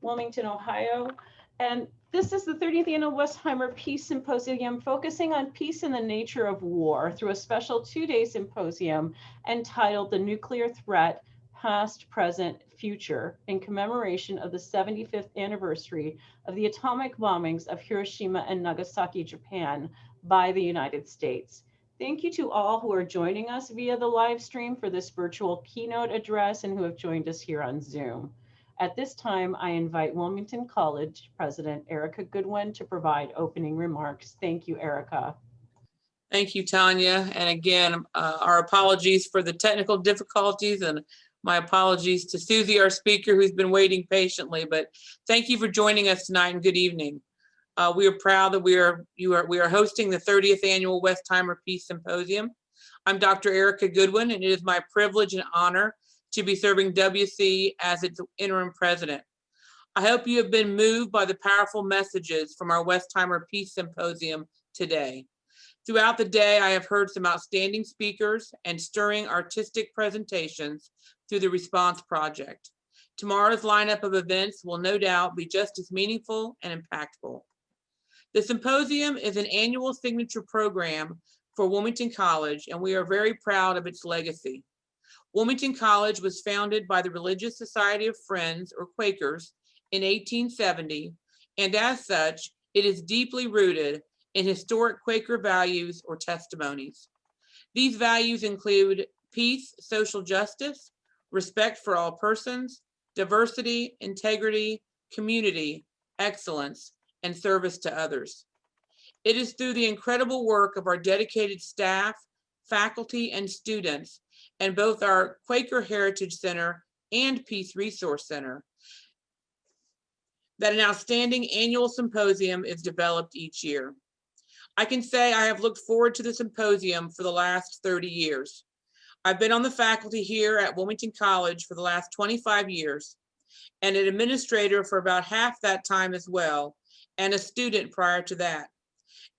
Wilmington, Ohio. And this is the 30th Annual Westheimer Peace Symposium, focusing on peace and the nature of war through a special 2-day symposium entitled The Nuclear Threat, Past, Present, Future, in commemoration of the 75th anniversary of the atomic bombings of Hiroshima and Nagasaki, Japan, by the United States. Thank you to all who are joining us via the live stream for this virtual keynote address and who have joined us here on Zoom. At this time, I invite Wilmington College President Erica Goodwin to provide opening remarks. Thank you, Erica. Thank you, Tanya. And again, our apologies for the technical difficulties, and my apologies to Susie, our speaker, who's been waiting patiently. But thank you for joining us tonight, and good evening. We are proud that we are hosting the 30th Annual Westheimer Peace Symposium. I'm Dr. Erica Goodwin, and it is my privilege and honor to be serving WC as its interim president. I hope you have been moved by the powerful messages from our Westheimer Peace Symposium today. Throughout the day, I have heard some outstanding speakers and stirring artistic presentations through the Response Project. Tomorrow's lineup of events will no doubt be just as meaningful and impactful. The symposium is an annual signature program for Wilmington College, and we are very proud of its legacy. Wilmington College was founded by the Religious Society of Friends, or Quakers, in 1870, and as such, it is deeply rooted in historic Quaker values or testimonies. These values include peace, social justice, respect for all persons, diversity, integrity, community, excellence, and service to others. It is through the incredible work of our dedicated staff, faculty, and students, and both our Quaker Heritage Center and Peace Resource Center, that an outstanding annual symposium is developed each year. I can say I have looked forward to the symposium for the last 30 years. I've been on the faculty here at Wilmington College for the last 25 years, and an administrator for about half that time as well, and a student prior to that.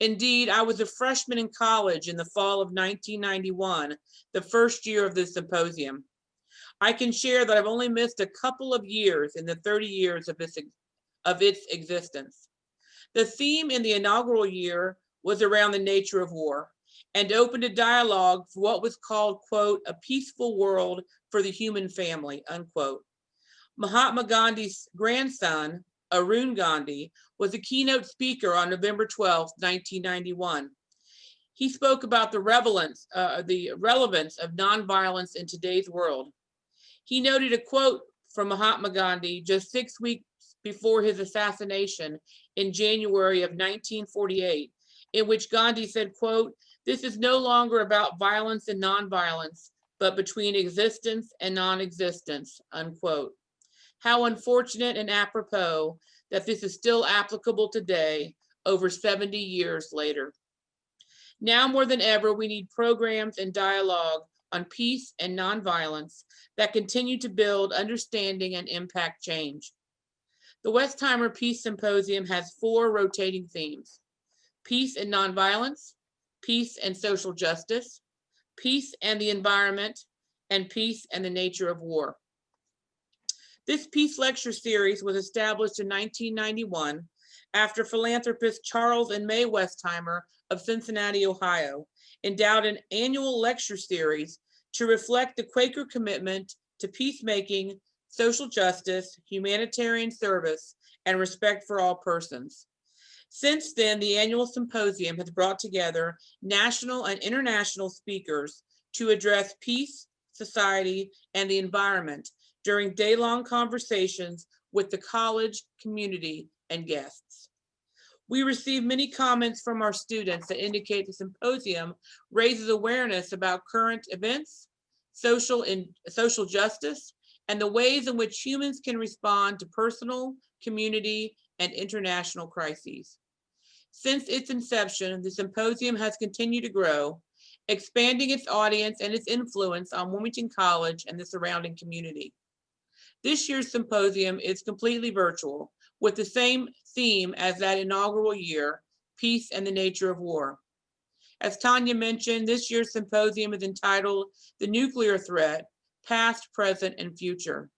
Indeed, I was a freshman in college in the fall of 1991, the first year of this symposium. I can share that I've only missed a couple of years in the 30 years of its existence. The theme in the inaugural year was around the nature of war and opened a dialogue for what was called, quote, a peaceful world for the human family, unquote. Mahatma Gandhi's grandson, Arun Gandhi, was a keynote speaker on November 12, 1991. He spoke about the relevance of nonviolence in today's world. He noted a quote from Mahatma Gandhi just 6 weeks before his assassination in January of 1948, in which Gandhi said, quote, "This is no longer about violence and nonviolence, but between existence and non-existence," unquote. How unfortunate and apropos that this is still applicable today, over 70 years later. Now more than ever, we need programs and dialogue on peace and nonviolence that continue to build understanding and impact change. The Westheimer Peace Symposium has 4 rotating themes: peace and nonviolence, peace and social justice, peace and the environment, and peace and the nature of war. This peace lecture series was established in 1991 after philanthropist Charles and May Westheimer of Cincinnati, Ohio, endowed an annual lecture series to reflect the Quaker commitment to peacemaking, social justice, humanitarian service, and respect for all persons. Since then, the annual symposium has brought together national and international speakers to address peace, society, and the environment during day-long conversations with the college, community, and guests. We received many comments from our students that indicate the symposium raises awareness about current events, social justice, and the ways in which humans can respond to personal, community, and international crises. Since its inception, the symposium has continued to grow, expanding its audience and its influence on Wilmington College and the surrounding community. This year's symposium is completely virtual, with the same theme as that inaugural year, peace and the nature of war. As Tanya mentioned, this year's symposium is entitled The Nuclear Threat, Past, Present, and Future.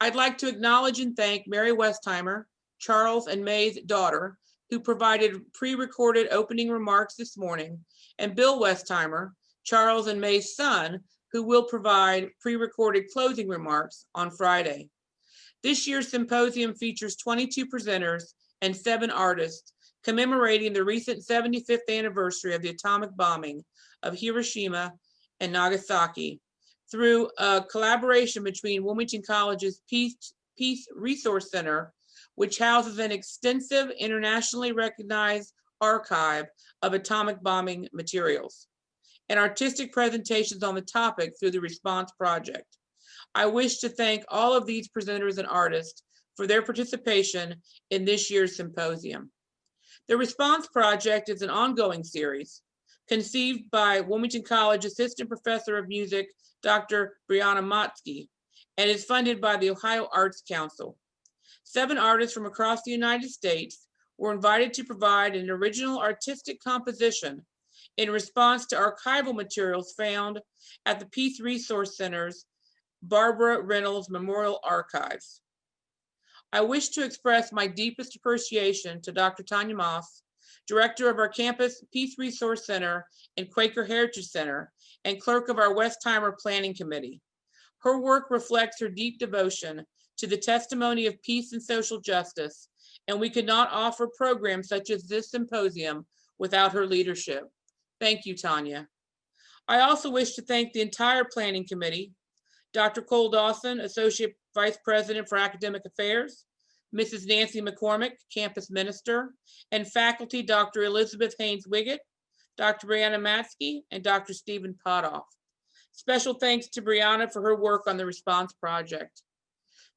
I'd like to acknowledge and thank Mary Westheimer, Charles and May's daughter, who provided pre-recorded opening remarks this morning, and Bill Westheimer, Charles and May's son, who will provide pre-recorded closing remarks on Friday. This year's symposium features 22 presenters and 7 artists commemorating the recent 75th anniversary of the atomic bombing of Hiroshima and Nagasaki through a collaboration between Wilmington College's Peace Resource Center, which houses an extensive internationally recognized archive of atomic bombing materials, and artistic presentations on the topic through the Response Project. I wish to thank all of these presenters and artists for their participation in this year's symposium. The Response Project is an ongoing series conceived by Wilmington College Assistant Professor of Music, Dr. Brianna Motzke, and is funded by the Ohio Arts Council. 7 artists from across the United States were invited to provide an original artistic composition in response to archival materials found at the Peace Resource Center's Barbara Reynolds Memorial Archives. I wish to express my deepest appreciation to Dr. Tanya Moss, Director of our campus Peace Resource Center and Quaker Heritage Center, and clerk of our Westheimer Planning Committee. Her work reflects her deep devotion to the testimony of peace and social justice, and we could not offer programs such as this symposium without her leadership. Thank you, Tanya. I also wish to thank the entire Planning Committee, Dr. Cole Dawson, Associate Vice President for Academic Affairs, Mrs. Nancy McCormick, Campus Minister, and faculty Dr. Elizabeth Haynes-Wiggett, Dr. Brianna Matzke, and Dr. Stephen Potoff. Special thanks to Brianna for her work on the Response Project.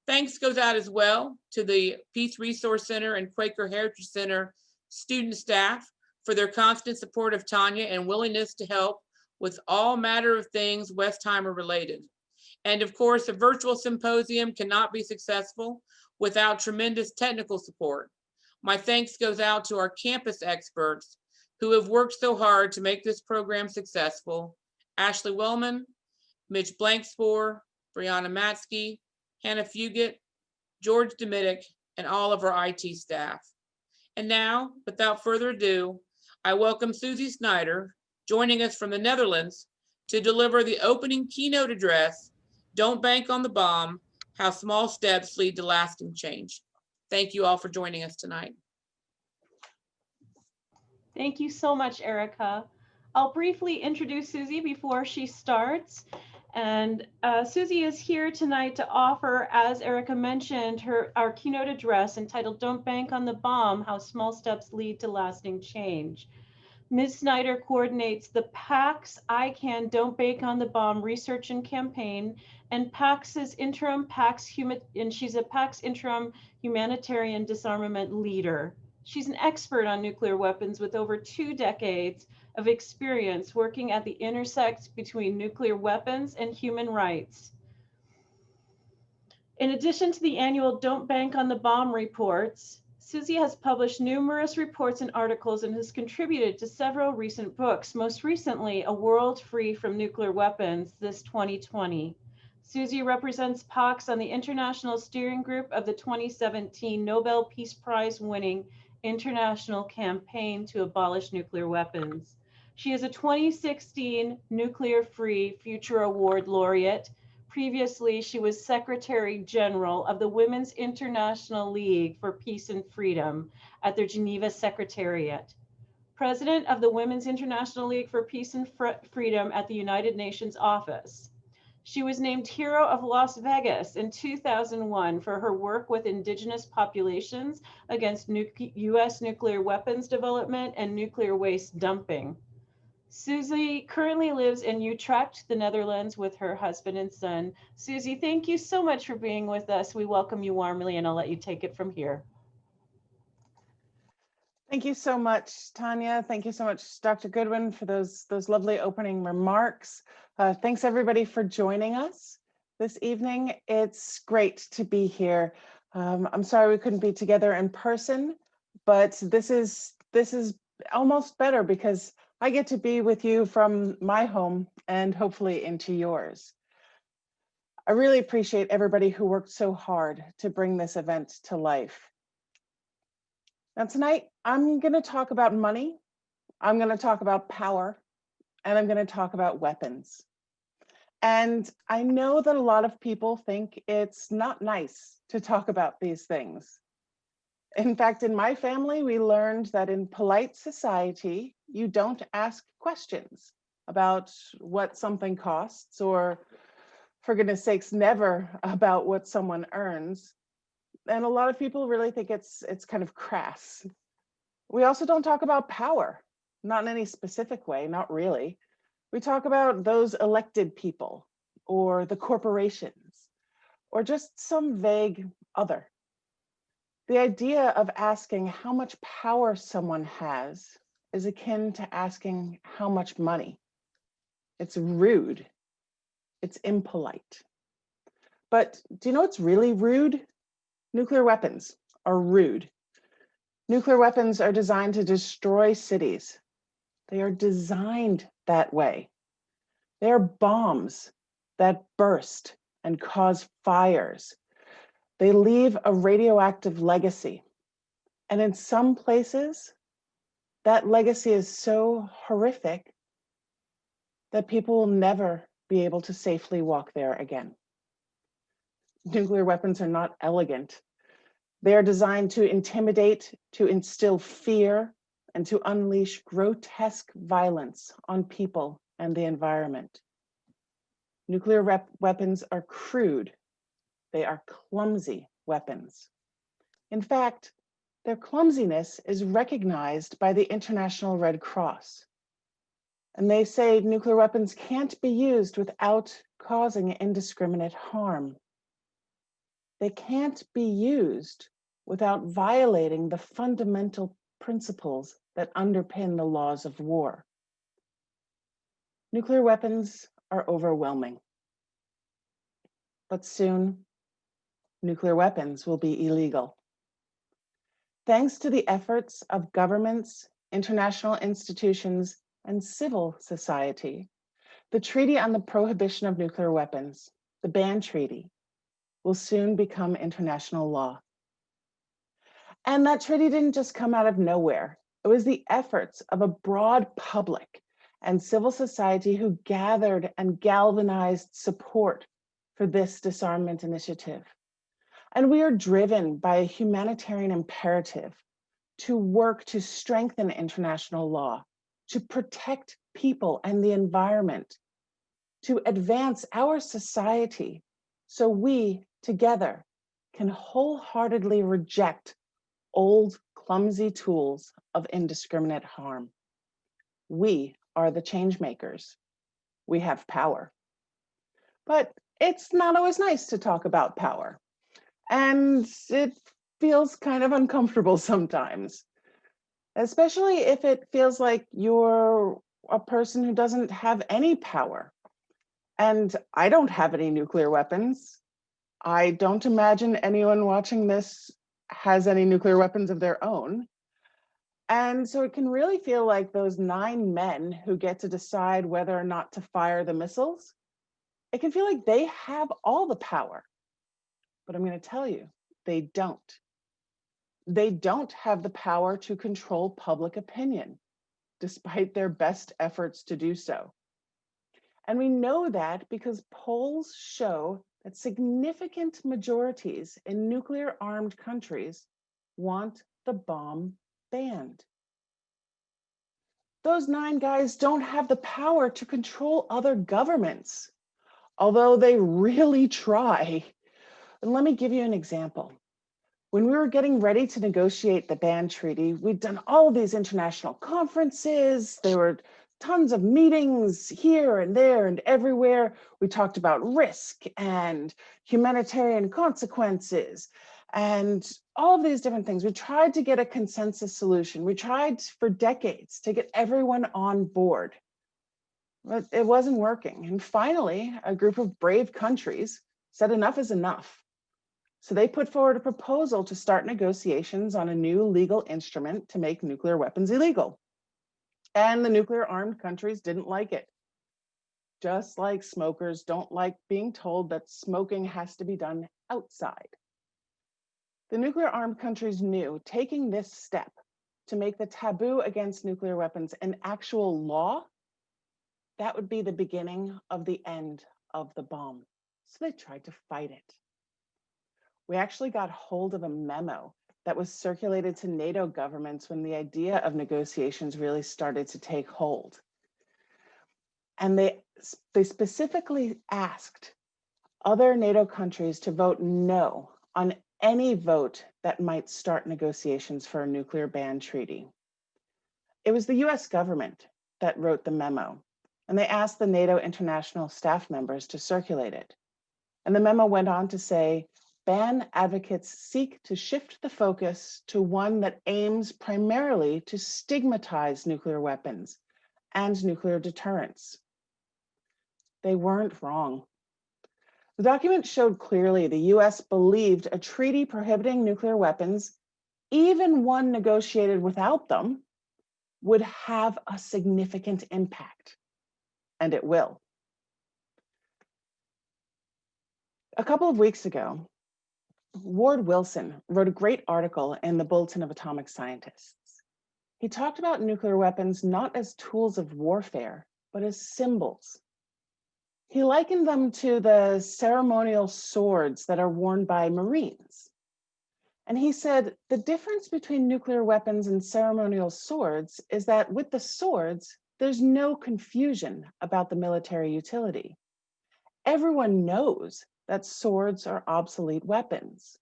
Thanks goes out as well to the Peace Resource Center and Quaker Heritage Center student staff for their constant support of Tanya and willingness to help with all matter of things Westheimer related. And of course, a virtual symposium cannot be successful without tremendous technical support. My thanks goes out to our campus experts who have worked so hard to make this program successful: Ashley Wellman, Mitch Blankspor, Brianna Matzke, Hannah Fugit, George Domitic, and all of our IT staff. And now, without further ado, I welcome Susi Snyder, joining us from the Netherlands, to deliver the opening keynote address, "Don't Bank on the Bomb, How Small Steps Lead to Lasting Change." Thank you all for joining us tonight. Thank you so much, Erica. I'll briefly introduce Susi before she starts. And Susi is here tonight to offer, as Erica mentioned, our keynote address entitled "Don't Bank on the Bomb, How Small Steps Lead to Lasting Change." Ms. Snyder coordinates the PACS ICANN Don't Bank on the Bomb research and campaign, and PACS's interim and she's a PACS interim humanitarian disarmament leader. She's an expert on nuclear weapons with over 2 decades of experience working at the intersect between nuclear weapons and human rights. In addition to the annual Don't Bank on the Bomb reports, Susi has published numerous reports and articles and has contributed to several recent books, most recently A World Free from Nuclear Weapons, this 2020. Susi represents PACS on the International Steering Group of the 2017 Nobel Peace Prize winning International Campaign to Abolish Nuclear Weapons. She is a 2016 Nuclear Free Future Award laureate. Previously, she was Secretary General of the Women's International League for Peace and Freedom at their Geneva Secretariat, President of the Women's International League for Peace and Freedom at the United Nations Office. She was named Hero of Las Vegas in 2001 for her work with indigenous populations against U.S. nuclear weapons development and nuclear waste dumping. Susi currently lives in Utrecht, the Netherlands, with her husband and son. Susi, thank you so much for being with us. We welcome you warmly, and I'll let you take it from here. Thank you so much, Tanya. Thank you so much, Dr. Goodwin, for those lovely opening remarks. Thanks everybody for joining us this evening. It's great to be here. I'm sorry we couldn't be together in person, but this is almost better because I get to be with you from my home and hopefully into yours. I really appreciate everybody who worked so hard to bring this event to life. Now tonight, I'm going to talk about money, I'm going to talk about power, and I'm going to talk about weapons. And I know that a lot of people think it's not nice to talk about these things. In fact, in my family, we learned that in polite society, you don't ask questions about what something costs, or for goodness sakes, never about what someone earns. And a lot of people really think it's kind of crass. We also don't talk about power, not in any specific way, not really. We talk about those elected people, or the corporations, or just some vague other. The idea of asking how much power someone has is akin to asking how much money. It's rude. It's impolite. But do you know what's really rude? Nuclear weapons are rude. Nuclear weapons are designed to destroy cities. They are designed that way. They are bombs that burst and cause fires. They leave a radioactive legacy. And in some places, that legacy is so horrific that people will never be able to safely walk there again. Nuclear weapons are not elegant. They are designed to intimidate, to instill fear, and to unleash grotesque violence on people and the environment. Nuclear weapons are crude. They are clumsy weapons. In fact, their clumsiness is recognized by the International Red Cross. And they say nuclear weapons can't be used without causing indiscriminate harm. They can't be used without violating the fundamental principles that underpin the laws of war. Nuclear weapons are overwhelming. But soon, nuclear weapons will be illegal. Thanks to the efforts of governments, international institutions, and civil society, the Treaty on the Prohibition of Nuclear Weapons, the Ban Treaty, will soon become international law. And that treaty didn't just come out of nowhere. It was the efforts of a broad public and civil society who gathered and galvanized support for this disarmament initiative. And we are driven by a humanitarian imperative to work to strengthen international law, to protect people and the environment, to advance our society so we together can wholeheartedly reject old, clumsy tools of indiscriminate harm. We are the change makers. We have power. But it's not always nice to talk about power. And it feels kind of uncomfortable sometimes, especially if it feels like you're a person who doesn't have any power. And I don't have any nuclear weapons. I don't imagine anyone watching this has any nuclear weapons of their own. And so it can really feel like those 9 men who get to decide whether or not to fire the missiles, it can feel like they have all the power. But I'm going to tell you, they don't. They don't have the power to control public opinion, despite their best efforts to do so. And we know that because polls show that significant majorities in nuclear-armed countries want the bomb banned. Those 9 guys don't have the power to control other governments, although they really try. And let me give you an example. When we were getting ready to negotiate the ban treaty, we'd done all of these international conferences. There were tons of meetings here and there and everywhere. We talked about risk and humanitarian consequences and all of these different things. We tried to get a consensus solution. We tried for decades to get everyone on board, but it wasn't working. And finally, a group of brave countries said enough is enough. So they put forward a proposal to start negotiations on a new legal instrument to make nuclear weapons illegal. And the nuclear armed countries didn't like it. just like smokers don't like being told that smoking has to be done outside. The nuclear-armed countries knew taking this step to make the taboo against nuclear weapons an actual law, that would be the beginning of the end of the bomb. So they tried to fight it. We actually got hold of a memo that was circulated to NATO governments when the idea of negotiations really started to take hold. And they specifically asked other NATO countries to vote no on any vote that might start negotiations for a nuclear ban treaty. It was the US government that wrote the memo, and they asked the NATO international staff members to circulate it. And the memo went on to say, ban advocates seek to shift the focus to one that aims primarily to stigmatize nuclear weapons and nuclear deterrence. They weren't wrong. The document showed clearly the US believed a treaty prohibiting nuclear weapons, even one negotiated without them, would have a significant impact, and it will. A couple of weeks ago, Ward Wilson wrote a great article in the Bulletin of Atomic Scientists. He talked about nuclear weapons not as tools of warfare, but as symbols. He likened them to the ceremonial swords that are worn by Marines. And he said, the difference between nuclear weapons and ceremonial swords is that with the swords, there's no confusion about the military utility. Everyone knows that swords are obsolete weapons.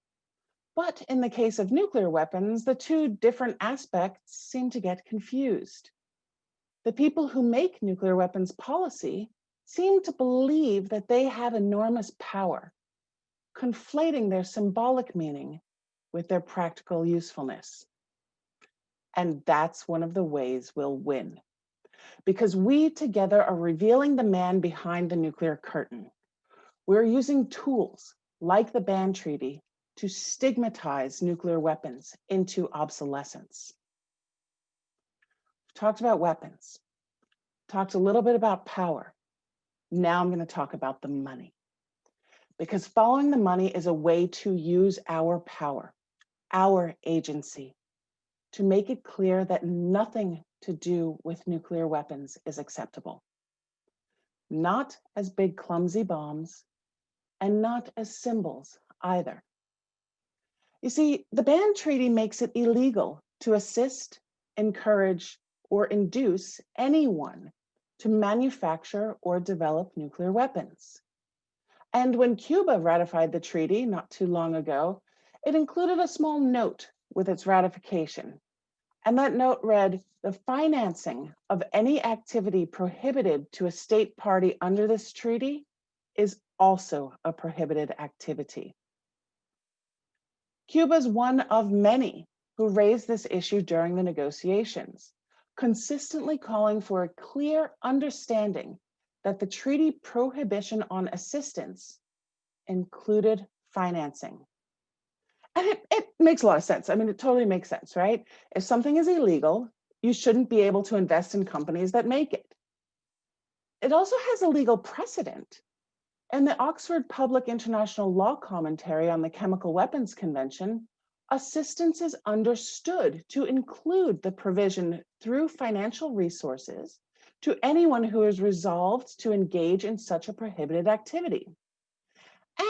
But in the case of nuclear weapons, the two different aspects seem to get confused. The people who make nuclear weapons policy seem to believe that they have enormous power, conflating their symbolic meaning with their practical usefulness. And that's one of the ways we'll win, because we together are revealing the man behind the nuclear curtain. We're using tools like the ban treaty to stigmatize nuclear weapons into obsolescence. We've talked about weapons, talked a little bit about power. Now I'm going to talk about the money, because following the money is a way to use our power, our agency, to make it clear that nothing to do with nuclear weapons is acceptable. Not as big, clumsy bombs, and not as symbols either. You see, the ban treaty makes it illegal to assist, encourage, or induce anyone to manufacture or develop nuclear weapons. And when Cuba ratified the treaty not too long ago, it included a small note with its ratification. And that note read, the financing of any activity prohibited to a state party under this treaty is also a prohibited activity. Cuba is one of many who raised this issue during the negotiations, consistently calling for a clear understanding that the treaty prohibition on assistance included financing. And it makes a lot of sense. I mean, it totally makes sense, right? If something is illegal, you shouldn't be able to invest in companies that make it. It also has a legal precedent. In the Oxford Public International Law Commentary on the Chemical Weapons Convention, assistance is understood to include the provision through financial resources to anyone who is resolved to engage in such a prohibited activity.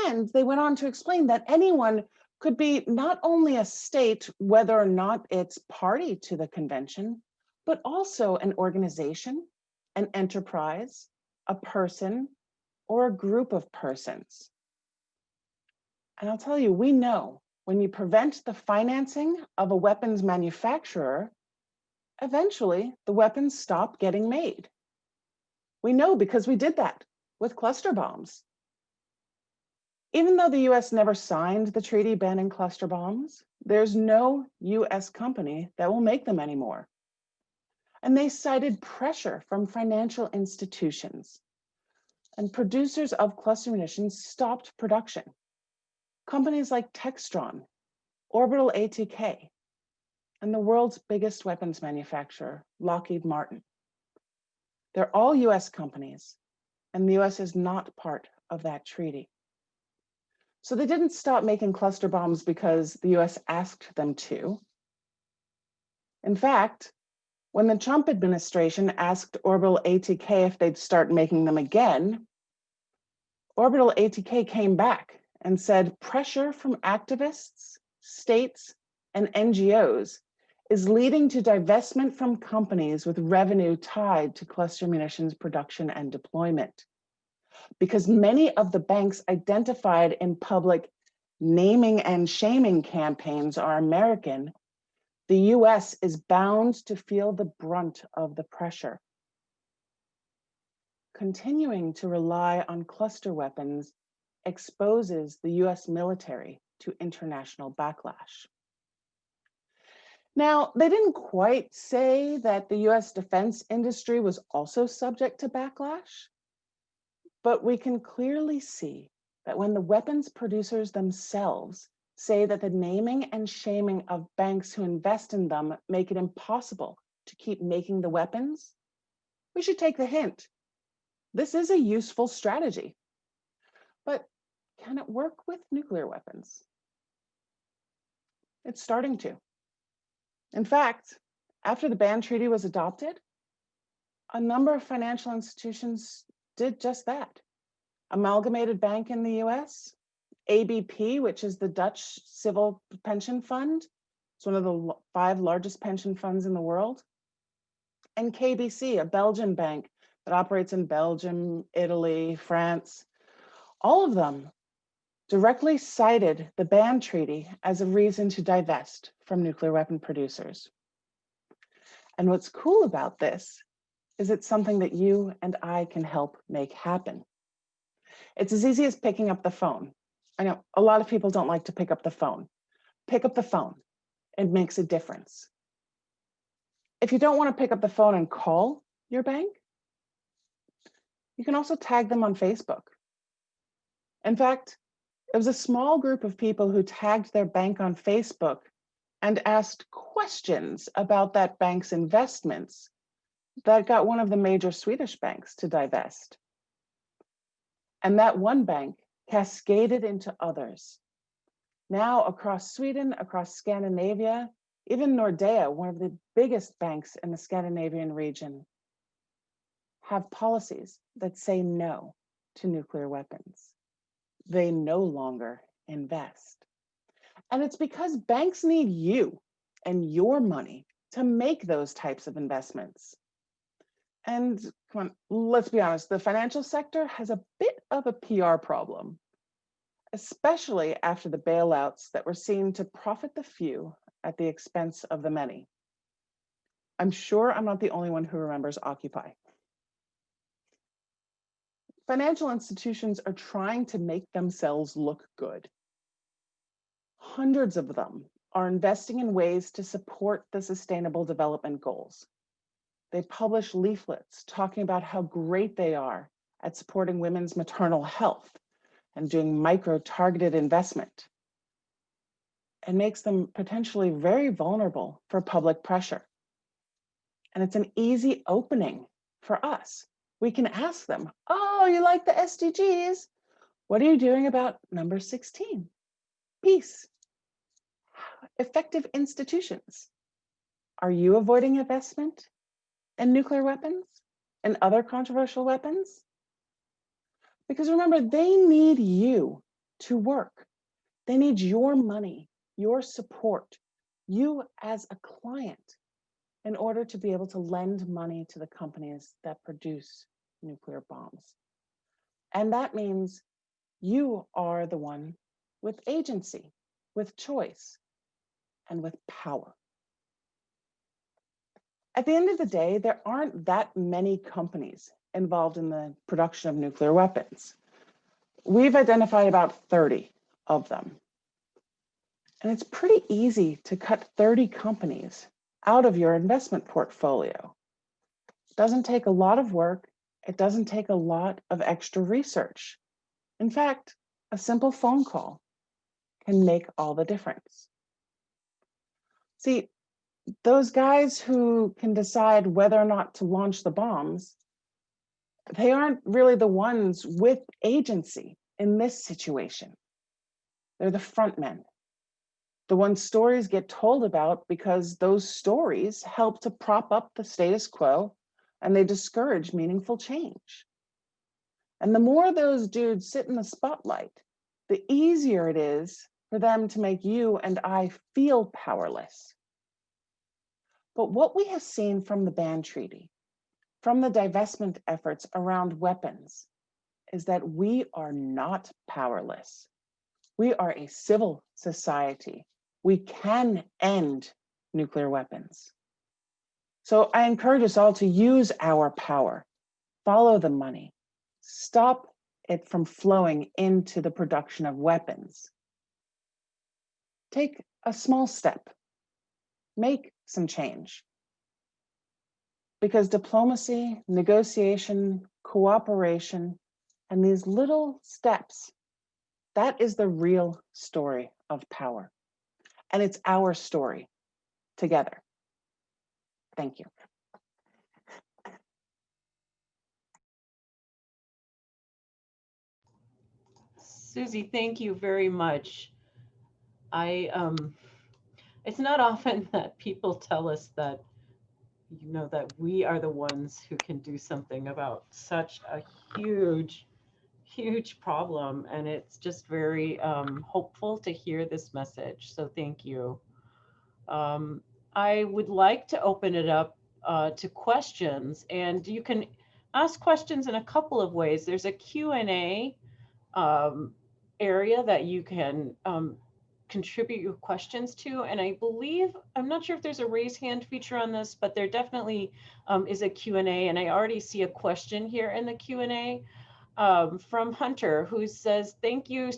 And they went on to explain that anyone could be not only a state, whether or not it's party to the convention, but also an organization, an enterprise, a person, or a group of persons. And I'll tell you, we know when you prevent the financing of a weapons manufacturer, eventually the weapons stop getting made. We know because we did that with cluster bombs. Even though the US never signed the treaty banning cluster bombs, there's no US company that will make them anymore. And they cited pressure from financial institutions, and producers of cluster munitions stopped production. Companies like Textron, Orbital ATK, and the world's biggest weapons manufacturer, Lockheed Martin. They're all US companies, and the US is not part of that treaty. So they didn't stop making cluster bombs because the US asked them to. In fact, when the Trump administration asked Orbital ATK if they'd start making them again, Orbital ATK came back and said pressure from activists, states, and NGOs is leading to divestment from companies with revenue tied to cluster munitions production and deployment. Because many of the banks identified in public naming and shaming campaigns are American, the US is bound to feel the brunt of the pressure. Continuing to rely on cluster weapons exposes the US military to international backlash. Now, they didn't quite say that the US defense industry was also subject to backlash, but we can clearly see that when the weapons producers themselves say that the naming and shaming of banks who invest in them make it impossible to keep making the weapons, we should take the hint. This is a useful strategy, but can it work with nuclear weapons? It's starting to. In fact, after the ban treaty was adopted, a number of financial institutions did just that. Amalgamated Bank in the US, ABP, which is the Dutch civil pension fund. It's one of the 5 largest pension funds in the world. And KBC, a Belgian bank that operates in Belgium, Italy, France. All of them directly cited the ban treaty as a reason to divest from nuclear weapon producers. And what's cool about this is it's something that you and I can help make happen. It's as easy as picking up the phone. I know a lot of people don't like to pick up the phone. Pick up the phone. It makes a difference. If you don't want to pick up the phone and call your bank, you can also tag them on Facebook. In fact, it was a small group of people who tagged their bank on Facebook and asked questions about that bank's investments that got one of the major Swedish banks to divest. And that one bank cascaded into others. Now across Sweden, across Scandinavia, even Nordea, one of the biggest banks in the Scandinavian region, have policies that say no to nuclear weapons. They no longer invest. And it's because banks need you and your money to make those types of investments. And come on, let's be honest, the financial sector has a bit of a PR problem, especially after the bailouts that were seen to profit the few at the expense of the many. I'm sure I'm not the only one who remembers Occupy. Financial institutions are trying to make themselves look good. Hundreds of them are investing in ways to support the Sustainable Development Goals. They publish leaflets talking about how great they are at supporting women's maternal health and doing micro-targeted investment. It makes them potentially very vulnerable for public pressure. And it's an easy opening for us. We can ask them, oh, you like the SDGs? What are you doing about number 16? Peace. Effective institutions. Are you avoiding investment in nuclear weapons and other controversial weapons? Because remember, they need you to work. They need your money, your support, you as a client, in order to be able to lend money to the companies that produce nuclear bombs. And that means you are the one with agency, with choice, and with power. At the end of the day, there aren't that many companies involved in the production of nuclear weapons. We've identified about 30 of them. And it's pretty easy to cut 30 companies out of your investment portfolio. It doesn't take a lot of work. It doesn't take a lot of extra research. In fact, a simple phone call can make all the difference. See, those guys who can decide whether or not to launch the bombs, they aren't really the ones with agency in this situation. They're the front men, the ones stories get told about because those stories help to prop up the status quo and they discourage meaningful change. And the more those dudes sit in the spotlight, the easier it is for them to make you and I feel powerless. But what we have seen from the ban treaty, from the divestment efforts around weapons, is that we are not powerless. We are a civil society. We can end nuclear weapons. So I encourage us all to use our power, follow the money, stop it from flowing into the production of weapons. Take a small step, make some change. Because diplomacy, negotiation, cooperation, and these little steps, that is the real story of power. And it's our story together. Thank you. Susie, thank you very much. It's not often that people tell us that, that we are the ones who can do something about such a huge problem. And it's just very hopeful to hear this message. So thank you. I would like to open it up to questions, and you can ask questions in a couple of ways. There's a Q&A area that you can contribute your questions to. And I believe, I'm not sure if there's a raise hand feature on this, but there definitely is a Q&A. And I already see a question here in the Q&A from Hunter, who says, thank you.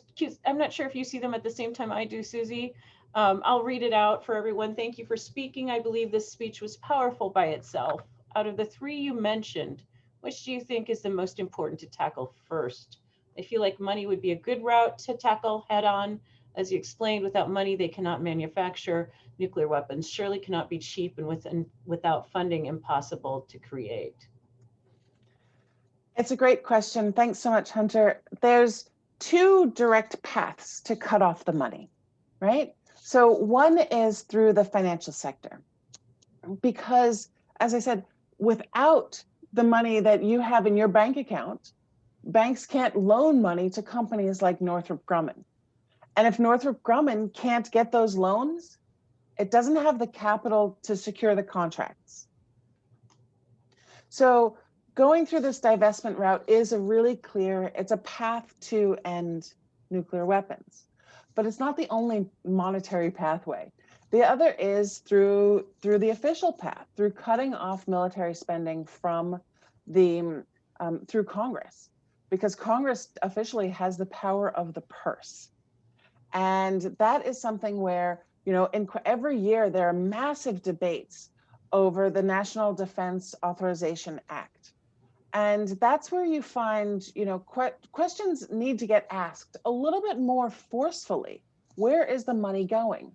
I'm not sure if you see them at the same time I do, Susie. I'll read it out for everyone. Thank you for speaking. I believe this speech was powerful by itself. Out of the three you mentioned, which do you think is the most important to tackle first? I feel like money would be a good route to tackle head on. As you explained, without money, they cannot manufacture nuclear weapons. Surely cannot be cheap, and without funding, impossible to create. It's a great question. Thanks so much, Hunter. There's two direct paths to cut off the money, right? So one is through the financial sector, because as I said, without the money that you have in your bank account, banks can't loan money to companies like Northrop Grumman. And if Northrop Grumman can't get those loans, it doesn't have the capital to secure the contracts. So going through this divestment route is a really clear, it's a path to end nuclear weapons, but it's not the only monetary pathway. The other is through the official path, through cutting off military spending from the through Congress, because Congress officially has the power of the purse. And that is something where, every year there are massive debates over the National Defense Authorization Act. And that's where you find, questions need to get asked a little bit more forcefully. Where is the money going?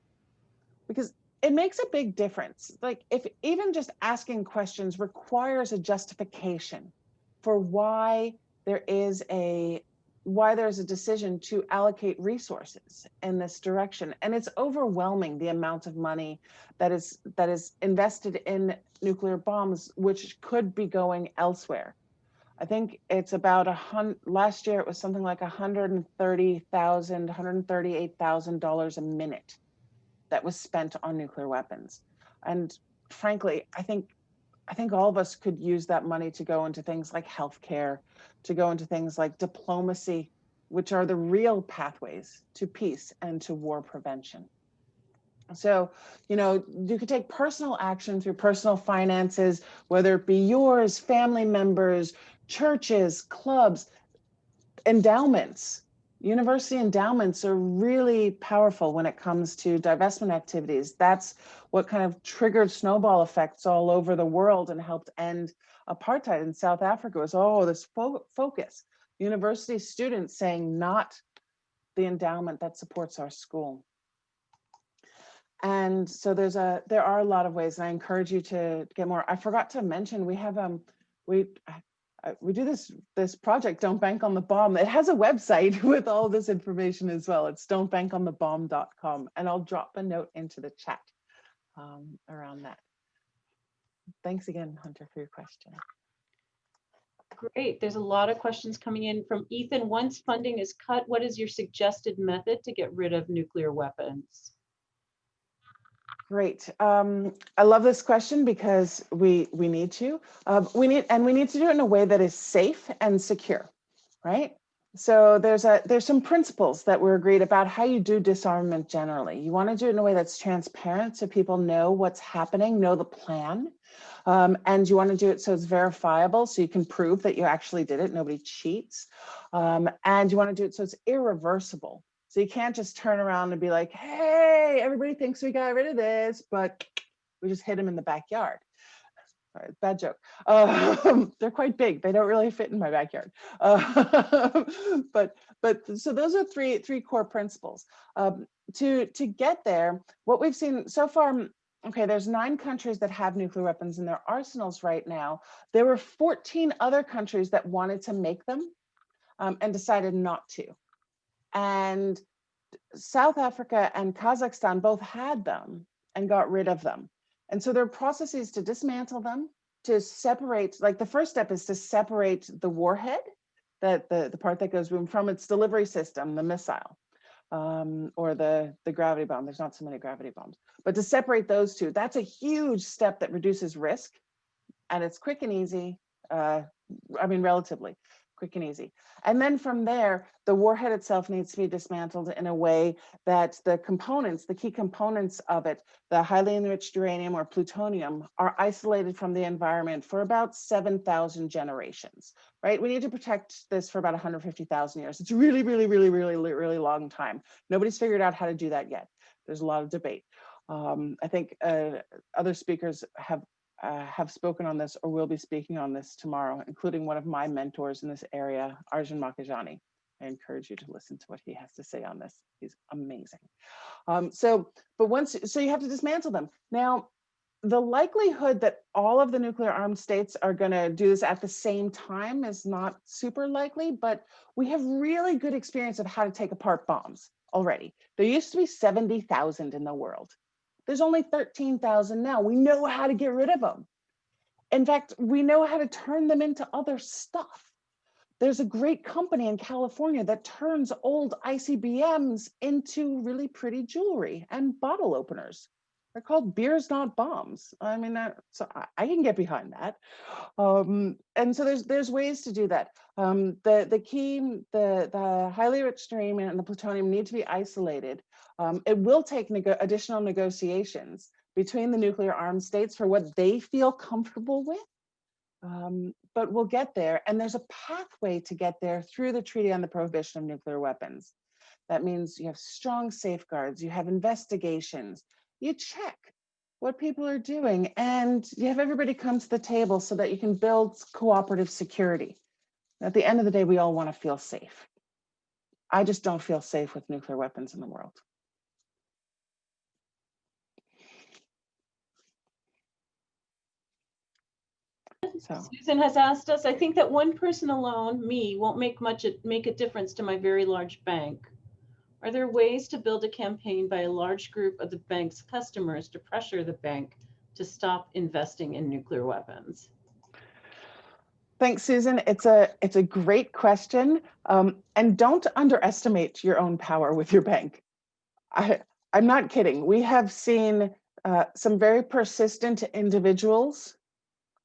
Because it makes a big difference. Like, if even just asking questions requires a justification for why there's a decision to allocate resources in this direction. And it's overwhelming, the amount of money that is invested in nuclear bombs, which could be going elsewhere. I think it's about last year it was something like $138,000 a minute that was spent on nuclear weapons. And frankly, I think all of us could use that money to go into things like healthcare, to go into things like diplomacy, which are the real pathways to peace and to war prevention. So, you could take personal action through personal finances, whether it be yours, family members, churches, clubs, endowments. University endowments are really powerful when it comes to divestment activities. That's what kind of triggered snowball effects all over the world and helped end apartheid in South Africa. Was, this focus. University students saying, not the endowment that supports our school. And so there are a lot of ways, and I encourage you to get more. I forgot to mention, we have we do this project, Don't Bank on the Bomb. It has a website with all this information as well. It's don'tbankonthebomb.com, and I'll drop a note into the chat around that. Thanks again, Hunter, for your question. Great. There's a lot of questions coming in from Ethan. Once funding is cut, what is your suggested method to get rid of nuclear weapons? Great. I love this question because we need to. We need to do it in a way that is safe and secure, right? So there's some principles that were agreed about how you do disarmament generally. You want to do it in a way that's transparent so people know what's happening, know the plan. And you want to do it so it's verifiable, so you can prove that you actually did it, nobody cheats. And you want to do it so it's irreversible. So you can't just turn around and be like, hey, everybody thinks we got rid of this, but we just hit them in the backyard. Sorry, bad joke. They're quite big. They don't really fit in my backyard. But so those are three core principles. To get there, what we've seen so far, okay, there's 9 countries that have nuclear weapons in their arsenals right now. There were 14 other countries that wanted to make them and decided not to. And South Africa and Kazakhstan both had them and got rid of them. And so there are processes to dismantle them, to separate, like the first step is to separate the warhead, that the part that goes from its delivery system, the missile, or the gravity bomb. There's not so many gravity bombs, but to separate those two, that's a huge step that reduces risk. And it's quick and easy, relatively quick and easy. And then from there, the warhead itself needs to be dismantled in a way that the components, the key components of it, the highly enriched uranium or plutonium, are isolated from the environment for about 7,000 generations, right? We need to protect this for about 150,000 years. It's really, really, really, really, really long time. Nobody's figured out how to do that yet. There's a lot of debate. I think other speakers have spoken on this or will be speaking on this tomorrow, including one of my mentors in this area, Arjun Makhijani. I encourage you to listen to what he has to say on this. He's amazing. So you have to dismantle them. Now, the likelihood that all of the nuclear armed states are going to do this at the same time is not super likely, but we have really good experience of how to take apart bombs already. There used to be 70,000 in the world. There's only 13,000 now. We know how to get rid of them. In fact, we know how to turn them into other stuff. There's a great company in California that turns old ICBMs into really pretty jewelry and bottle openers. They're called Beers Not Bombs. I mean, so I can get behind that. And so there's ways to do that. The key, the highly enriched uranium and the plutonium need to be isolated. It will take additional negotiations between the nuclear armed states for what they feel comfortable with. But we'll get there. And there's a pathway to get there through the Treaty on the Prohibition of Nuclear Weapons. That means you have strong safeguards, you have investigations, you check what people are doing, and you have everybody come to the table so that you can build cooperative security. At the end of the day, we all want to feel safe. I just don't feel safe with nuclear weapons in the world. So. Susan has asked us, I think that one person alone, me, won't make a difference to my very large bank. Are there ways to build a campaign by a large group of the bank's customers to pressure the bank to stop investing in nuclear weapons? Thanks, Susan. It's a great question. And don't underestimate your own power with your bank. I'm not kidding. We have seen some very persistent individuals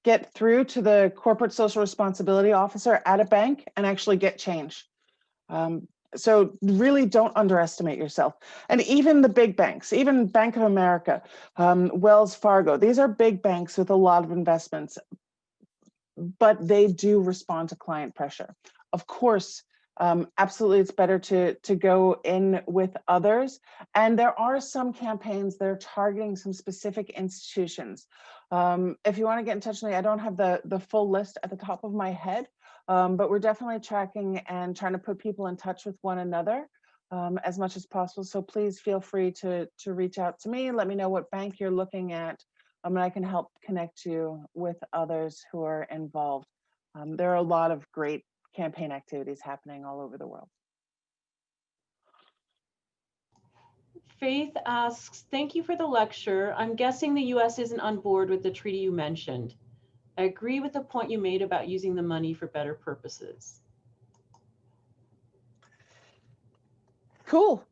get through to the corporate social responsibility officer at a bank and actually get change. So really don't underestimate yourself. And even the big banks, even Bank of America, Wells Fargo, these are big banks with a lot of investments, but they do respond to client pressure. Of course, absolutely, it's better to go in with others. And there are some campaigns that are targeting some specific institutions. If you want to get in touch with me, I don't have the full list at the top of my head, but we're definitely tracking and trying to put people in touch with one another as much as possible. So please feel free to reach out to me. Let me know what bank you're looking at, and I can help connect you with others who are involved. There are a lot of great campaign activities happening all over the world. Faith asks, thank you for the lecture. I'm guessing the US isn't on board with the treaty you mentioned. I agree with the point you made about using the money for better purposes. Cool.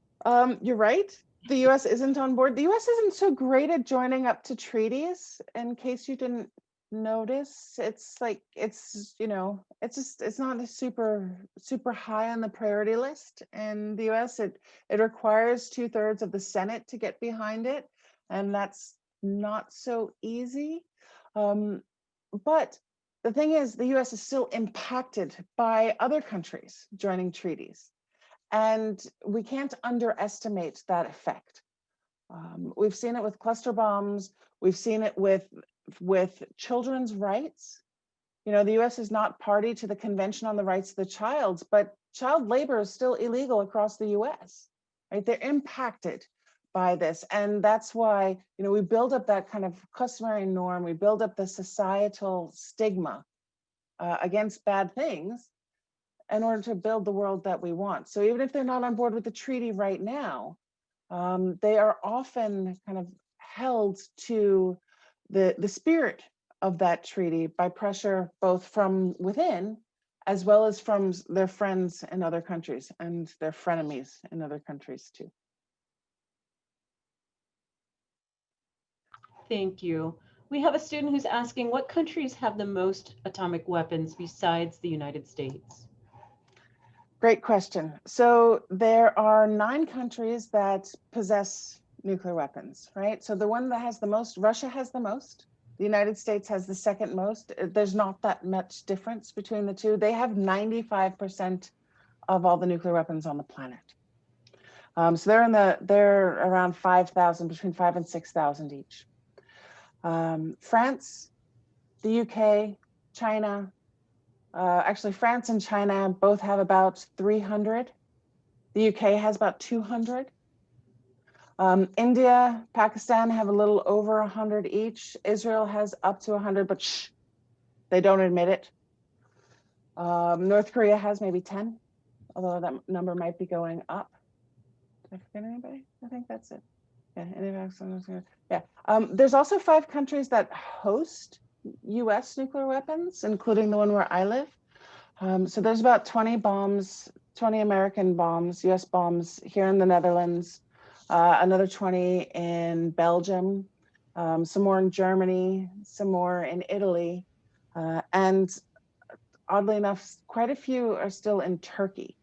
You're right. The US isn't on board. The US isn't so great at joining up to treaties. In case you didn't notice, it's like, it's not a super high on the priority list in the US. It requires 2/3 of the Senate to get behind it, and that's not so easy. But the thing is, the US is still impacted by other countries joining treaties. And we can't underestimate that effect. We've seen it with cluster bombs. We've seen it with children's rights. You know, the US is not party to the Convention on the Rights of the Child, but child labor is still illegal across the US, right? They're impacted by this. And that's why, you know, we build up that kind of customary norm. We build up the societal stigma against bad things in order to build the world that we want. So even if they're not on board with the treaty right now, they are often kind of held to the spirit of that treaty by pressure both from within as well as from their friends in other countries and their frenemies in other countries too. Thank you. We have a student who's asking, what countries have the most atomic weapons besides the United States? Great question. So there are 9 countries that possess nuclear weapons, right? So the one that has the most, Russia has the most. The United States has the second most. There's not that much difference between the two. They have 95% of all the nuclear weapons on the planet. So they're around 5,000, between 5,000 and 6,000 each. France, the UK, China, actually France and China both have about 300. The UK has about 200. India, Pakistan have a little over 100 each. Israel has up to 100, but shh, they don't admit it. North Korea has maybe 10, although that number might be going up. Did I forget anybody? I think that's it. Yeah, there's also 5 countries that host US nuclear weapons, including the one where I live. So there's about 20 bombs, 20 American bombs, US bombs here in the Netherlands, another 20 in Belgium, some more in Germany, some more in Italy, and oddly enough, quite a few are still in Turkey,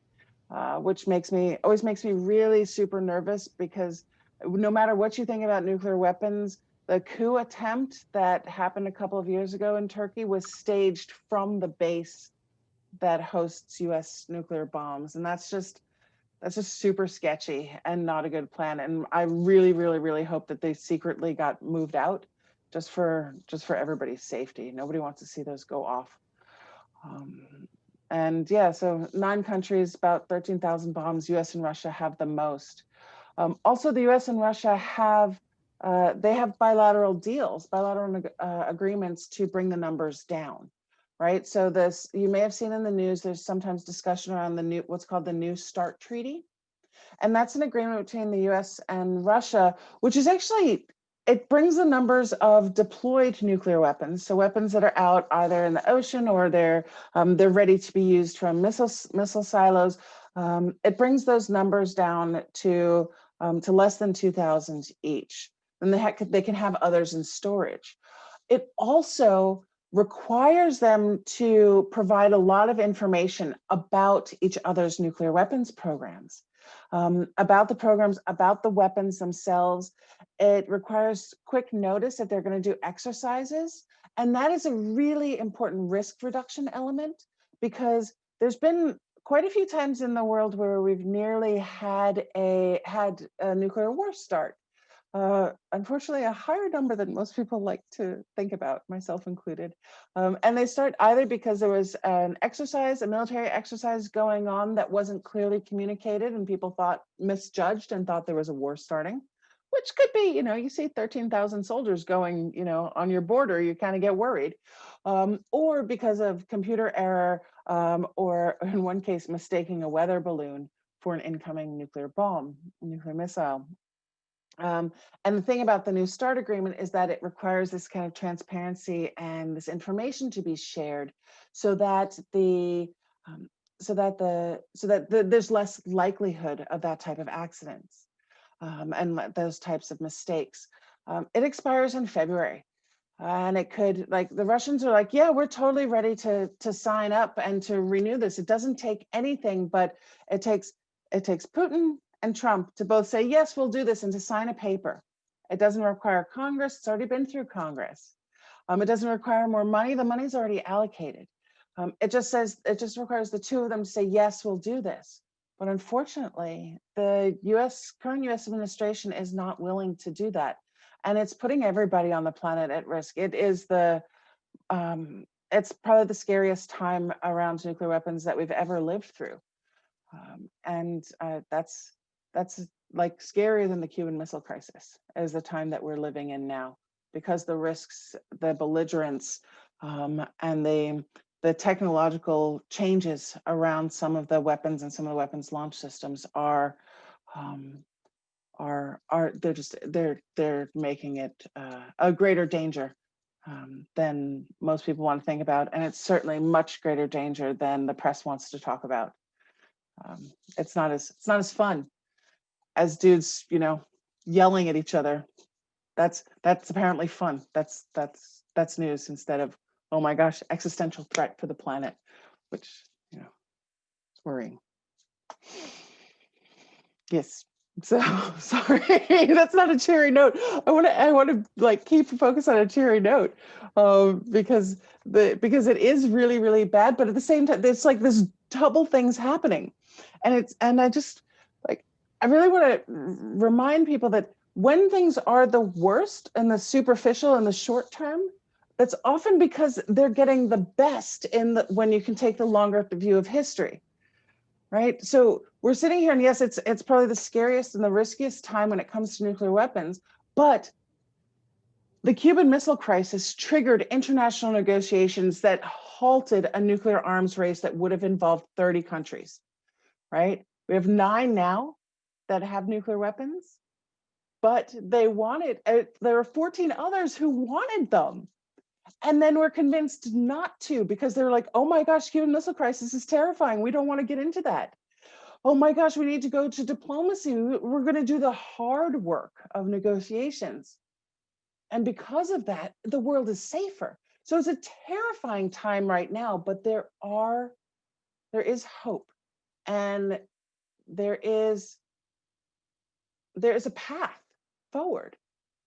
which always makes me really super nervous, because no matter what you think about nuclear weapons, the coup attempt that happened a couple of years ago in Turkey was staged from the base that hosts US nuclear bombs. And that's just super sketchy and not a good plan. And I really, really, really hope that they secretly got moved out just for everybody's safety. Nobody wants to see those go off. And yeah, so 9 countries, about 13,000 bombs. US and Russia have the most. Also, the US and Russia have bilateral deals, bilateral agreements to bring the numbers down, right? So you may have seen in the news, there's sometimes discussion around what's called the New START Treaty. And that's an agreement between the US and Russia, which is actually, it brings the numbers of deployed nuclear weapons. So weapons that are out either in the ocean or they're ready to be used from missile silos. It brings those numbers down to less than 2,000 each. And they can have others in storage. It also requires them to provide a lot of information about each other's nuclear weapons programs, about the programs, about the weapons themselves. It requires quick notice if they're going to do exercises. And that is a really important risk reduction element, because there's been quite a few times in the world where we've nearly had a nuclear war start. Unfortunately, a higher number than most people like to think about, myself included. And they start either because there was an exercise, a military exercise going on that wasn't clearly communicated and people misjudged and thought there was a war starting, which could be, you see 13,000 soldiers going, on your border, you kind of get worried. Or because of computer error, or in one case, mistaking a weather balloon for an incoming nuclear bomb, nuclear missile. And the thing about the New START agreement is that it requires this kind of transparency and this information to be shared, so that there's less likelihood of that type of accidents, and those types of mistakes. It expires in February. And it could, like, the Russians are like, yeah, we're totally ready to sign up and to renew this. It doesn't take anything, but it takes Putin and Trump to both say, yes, we'll do this, and to sign a paper. It doesn't require Congress. It's already been through Congress. It doesn't require more money. The money's already allocated. It just requires the two of them to say, yes, we'll do this. But unfortunately, the current US administration is not willing to do that. And it's putting everybody on the planet at risk. It is it's probably the scariest time around nuclear weapons that we've ever lived through. And that's like scarier than the Cuban Missile Crisis, is the time that we're living in now, because the risks, the belligerence, and the technological changes around some of the weapons and some of the weapons launch systems are they're making it a greater danger than most people want to think about, and it's certainly much greater danger than the press wants to talk about. It's not as fun as dudes, yelling at each other. That's apparently fun. That's news, instead of, oh my gosh, existential threat for the planet, which is worrying. Yes. So sorry, that's not a cheery note. I want to like keep focus on a cheery note, because it is really, really bad. But at the same time, there's like this double things happening, and I just like, I really want to remind people that when things are the worst and the superficial and the short term, that's often because they're getting the best when you can take the longer view of history. Right. So we're sitting here, and yes, it's probably the scariest and the riskiest time when it comes to nuclear weapons. But the Cuban Missile Crisis triggered international negotiations that halted a nuclear arms race that would have involved 30 countries. Right. We have 9 now that have nuclear weapons, but there were 14 others who wanted them. And then we're convinced not to, because they're like, oh my gosh, Cuban Missile Crisis is terrifying. We don't want to get into that. Oh my gosh, we need to go to diplomacy. We're going to do the hard work of negotiations. And because of that, the world is safer. So it's a terrifying time right now, but there is hope. And there is a path forward.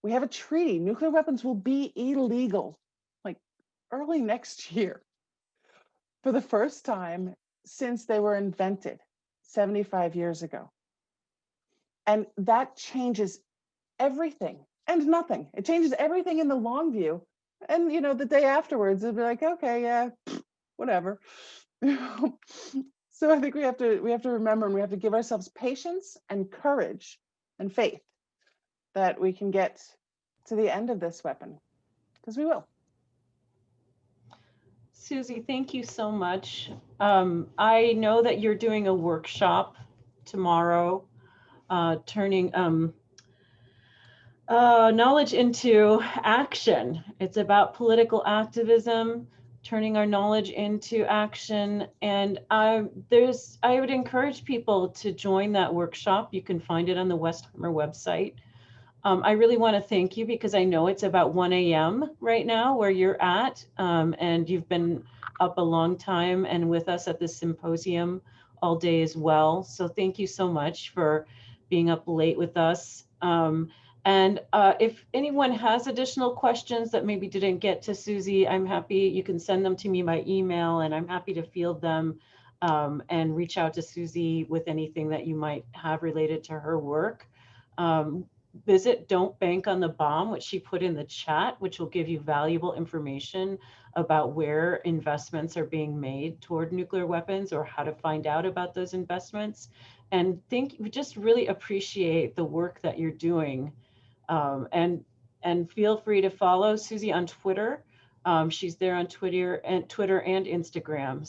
We have a treaty. Nuclear weapons will be illegal early next year, for the first time since they were invented 75 years ago. And that changes everything and nothing. It changes everything in the long view. And the day afterwards, it'll be like, okay, yeah, whatever. So I think we have to remember, and we have to give ourselves patience and courage and faith that we can get to the end of this weapon, because we will. Susie, thank you so much. I know that you're doing a workshop tomorrow, turning knowledge into action. It's about political activism, turning our knowledge into action. And I would encourage people to join that workshop. You can find it on the Westheimer website. I really want to thank you, because I know it's about 1 a.m. right now where you're at, and you've been up a long time and with us at this symposium all day as well. So thank you so much for being up late with us. And if anyone has additional questions that maybe didn't get to Susie, I'm happy, you can send them to me by email, and I'm happy to field them and reach out to Susie with anything that you might have related to her work. Visit Don't Bank on the Bomb, which she put in the chat, which will give you valuable information about where investments are being made toward nuclear weapons, or how to find out about those investments. And we just really appreciate the work that you're doing And feel free to follow Susie on Twitter. She's there on Twitter and Instagram.